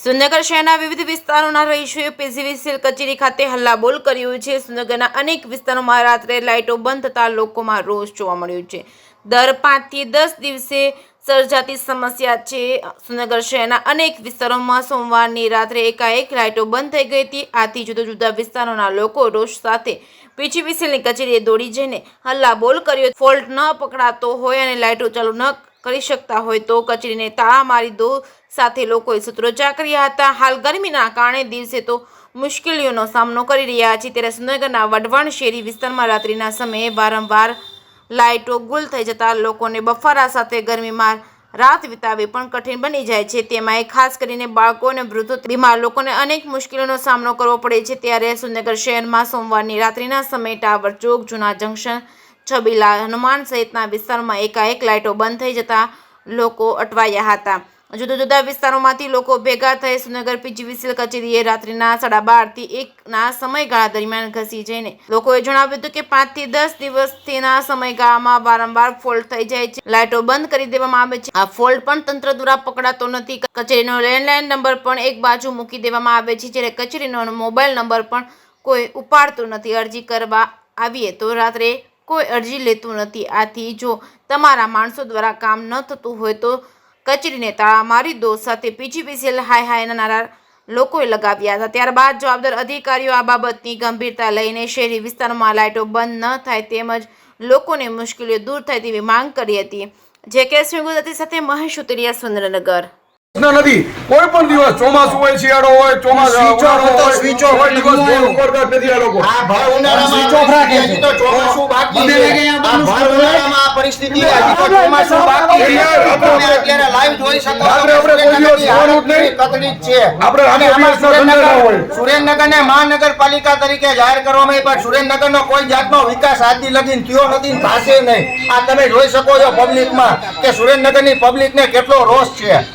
સુરેન્દ્રનગર શહેરના વિવિધ વિસ્તારોના રહીશોએ પીજીવીસીએલ કચેરી ખાતે હલ્લાબોલ કર્યો છે। સુરેન્દ્રનગરના અનેક વિસ્તારોમાં રાત્રે લાઇટો બંધ થતાં લોકોમાં રોષ જોવા મળ્યો છે। દર 5 થી 10 દિવસે સર્જાતી સમસ્યા છે। સુરેન્દ્રનગર શહેરના અનેક વિસ્તારોમાં સોમવારની રાત્રે એકાએક લાઇટો બંધ થઈ ગઈ હતી। આથી જુદા જુદા વિસ્તારોના લોકો રોષ સાથે પીજીવીસીએલની કચેરીએ દોડી જઈને હલ્લાબોલ કર્યો। ફોલ્ટ ન પકડાતો હોય અને લાઇટો ચાલુ ન કરી શકતા હોય તો કચેરીને તાળા મારી દો સાથે લોકોએ સૂત્રોચ્ચાર કર્યા હતા। હાલ ગરમીના કારણે દિવસે તો મુશ્કેલીઓનો સામનો કરી રહ્યા છે, ત્યારે સુરેન્દ્રનગરના વઢવાણ શેરી વિસ્તારમાં રાત્રિના સમયે વારંવાર લાઇટો ગુલ થઈ જતા લોકોને બફારા સાથે ગરમીમાં રાત વિતાવવી પણ કઠિન બની જાય છે। તેમાં ખાસ કરીને બાળકો અને વૃદ્ધો બીમાર લોકોને અનેક મુશ્કેલીઓનો સામનો કરવો પડે છે। ત્યારે સુરેન્દ્રનગર શહેરમાં સોમવારની રાત્રિના સમયે ટાવર ચોક, જૂના જંકશન, છબીલા, હનુમાન સહિતના વિસ્તારોમાં એકાએક લાઇટો બંધ થઈ જતા લોકો અટવાયા હતા। જુદા જુદા વિસ્તારોમાંથી લોકો ભેગા થઈ સુરેન્દ્રનગર પીજીવીસીએલ કચેરીએ રાત્રિના 12:30 થી 1ના સમયગાળા દરમિયાન ઘસી જઈને લોકોએ જણાવ્યું હતું કે 5 થી 10 દિવસથીના સમયગાળામાં વારંવાર ફોલ્ટ થઈ જાય છે, લાઇટો બંધ કરી દેવામાં આવે છે। આ ફોલ્ટ પણ તંત્ર દ્વારા પકડાતો નથી। કચેરીનો લેન્ડલાઇન નંબર પણ એક બાજુ મૂકી દેવામાં આવે છે, જ્યારે કચેરીનો મોબાઈલ નંબર પણ કોઈ ઉપાડતું નથી। અરજી કરવા આવીએ તો રાત્રે કોઈ અરજી લેતું નથી। આથી જો તમારા માણસો દ્વારા કામ ન થતું હોય તો કચેરીને તાળા મારી દો સાથે પીજીવીસીએલ હાય હાયના નારા લોકોએ લગાવ્યા હતા। ત્યારબાદ જવાબદાર અધિકારીઓ આ બાબતની ગંભીરતા લઈને શહેરી વિસ્તારોમાં લાઇટો બંધ ન થાય તેમજ લોકોને મુશ્કેલીઓ દૂર થાય તેવી માંગ કરી હતી। જે.કે. ગુજરાતી સાથે મહેશ ઉતરિયા, સુરેન્દ્રનગર। નથી કોઈ પણ દિવસ ચોમાસું હોય, શિયાળો હોય, ચોમાસું સ્વિચ ઓફ કોઈ દિવસ ફોન ઉપડતા નથી આ લોકો। આ ભર ઉનાળામાં સ્વિચ ઓફ રાખે છે તો ચોમાસું બાકી છે। આ ભર ઉનાળામાં આ પરિસ્થિતિ હજી તો ચોમાસું બાકી છે। તમે અત્યારે લાઈવ જોઈ શકો છો આપણે કોઈ દિવસ જોવાનું જ નહીં। તકલીફ છે। આપણે આમાં સુરેન્દ્રનગરને મહાનગરપાલિકા તરીકે જાહેર કરવામાં આવી, પણ સુરેન્દ્રનગરનો કોઈ જાતનો વિકાસ આજથી લગીન થયો નથી, થશે નહીં। આ તમે જોઈ શકો છો પબ્લિકમાં કે સુરેન્દ્રનગરની પબ્લિકને કેટલો રોષ છે।